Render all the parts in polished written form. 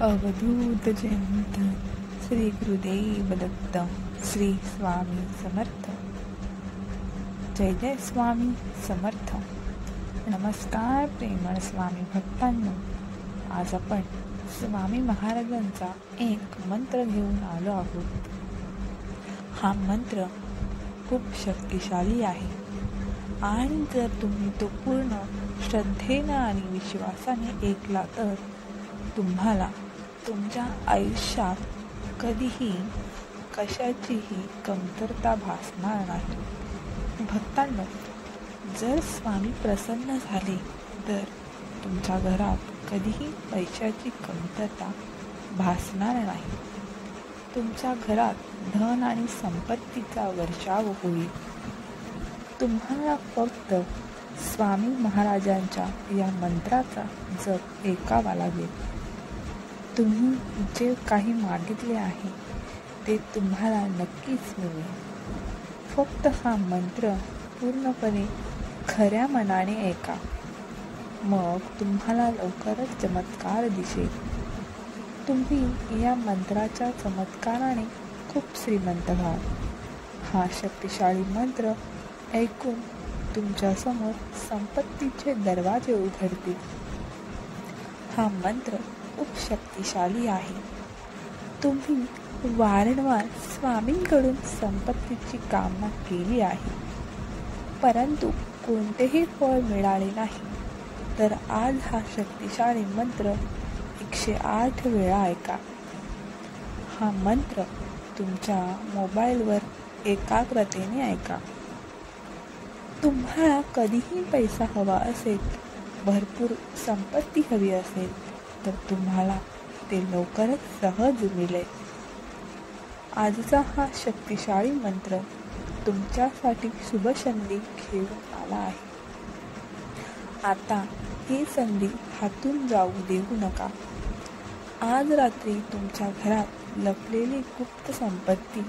अवधूत जयंत श्री गुरुदेव दत्त श्री स्वामी समर्थ. जय जय स्वामी समर्थ. नमस्कार प्रेमळ स्वामी भक्तांनो. आज आपण स्वामी महाराजांचा एक मंत्र घेऊन आलो आहोत. हा मंत्र खूप शक्तिशाली आहे आणि जर तुम्ही तो पूर्ण श्रद्धेनं आणि विश्वासाने ऐकला तर तुम्हाला तुमच्या आयुष्यात कधीही कशाचीही कमतरता भासणार नाही. भक्तांनो, जर स्वामी प्रसन्न झाले तर तुमच्या घरात कधीही पैशाची कमतरता भासणार नाही. तुमच्या घरात धन आणि संपत्तीचा वर्षाव होईल. तुम्हाला फक्त स्वामी महाराजांच्या या मंत्राचा जप ऐकावा लागेल. तुम्ही जे काही मागितले आहे ते तुम्हाला नक्कीच मिळेल. फक्त हा मंत्र पूर्णपणे खऱ्या मनाने ऐका, मग तुम्हाला लवकरच चमत्कार दिसेल. तुम्ही या मंत्राच्या चमत्काराने खूप श्रीमंत व्हाल. हा शक्तिशाली मंत्र ऐकून तुमच्यासमोर संपत्तीचे दरवाजे उघडतील. हा मंत्र खूप शक्तिशाली आहे. तुम्ही वारंवार स्वामींकडून संपत्तीची कामना केली आहे, परंतु कोणतेही फळ मिळाले नाही. तर आज हा शक्तिशाली मंत्र 108 वेळा ऐका. हा मंत्र तुमच्या मोबाईलवर एकाग्रतेने ऐका. तुम्हाला कधीही पैसा हवा असेल, भरपूर संपत्ती हवी असेल तर तुम्हाला ते लवकरच सहज मिळेल. आजचा हा शक्तिशाली मंत्र तुमच्यासाठी शुभसंधी घेऊन आला आहे. आता ही संधी हातून जाऊ देऊ नका. आज रात्री तुमच्या घरात लपलेली गुप्त संपत्ती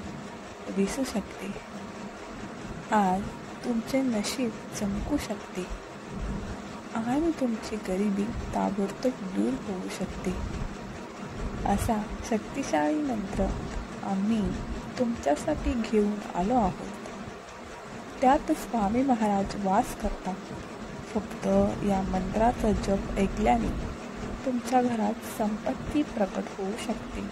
दिसू शकते. आज तुमचे नशीब चमकू शकते आणि तुमची गरिबी ताबडतोब दूर होऊ शकते. असा शक्तिशाली मंत्र आम्ही तुमच्यासाठी घेऊन आलो आहोत. त्यात स्वामी महाराज वास करतात. फक्त या मंत्राचा जप ऐकल्याने तुमच्या घरात संपत्ती प्रकट होऊ शकते.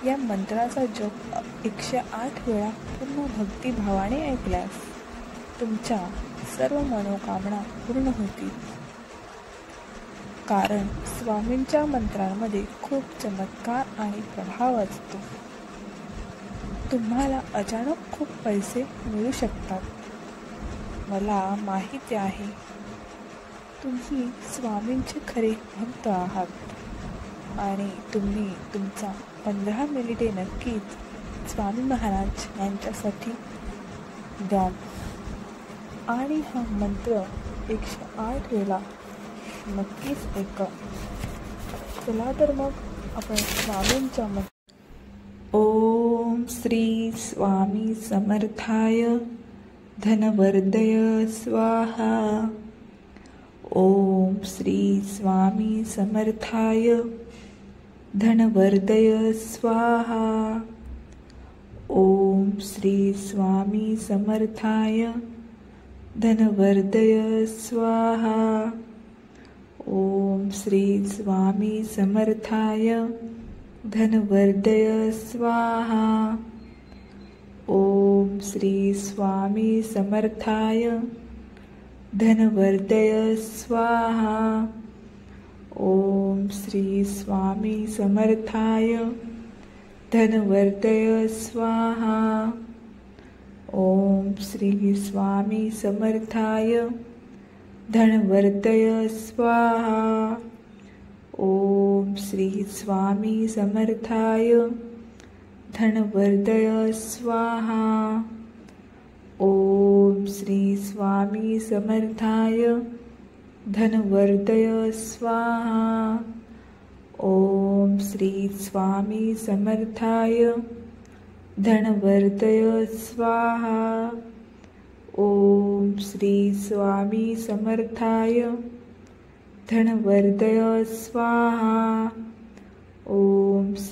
या मंत्राचा जप 108 वेळा पूर्ण भक्तिभावाने ऐकल्यास तुमच्या सर्व मनोकामना पूर्ण होतील. कारण स्वामींच्या मंत्रांमध्ये खूप चमत्कार आणि प्रभाव असतो. तुम्हाला अचानक खूप पैसे मिळू शकतात. मला माहिती आहे तुम्ही स्वामींचे खरे भक्त आहात आणि तुम्ही तुमचा 15 मिनिटे नक्कीच स्वामी महाराज यांच्यासाठी द्या आणि हा मंत्र 108 वेळा नक्कीच ऐका. चला तर मग आपण स्वामींच्या ओम श्री स्वामी समर्थाय धनवर्धय स्वाहा. ओम श्री स्वामी समर्थाय धनवर्धय स्वाहा. ओम श्री स्वामी समर्थाय धनवर्धय स्वाहा. ओम श्री स्वामी समर्थाय धनवर्धय स्वाहा. ओम श्री स्वामी समर्थाय धनवर्धय स्वाहा. ओम श्री स्वामी समर्थाय धनवर्धय स्वाहा. ओम श्री स्वामी समर्थाय धनवर्धय स्वाहा. ओम श्री स्वामी समर्थाय धनवर्धय स्वाहा. ओम श्री स्वामी समर्थाय धनवर्धय स्वाहा. ओम श्री स्वामी समर्थाय धनवर्धय स्वाहा. ओम श्री स्वामी समर्थाय धनवर्धय स्वाहा.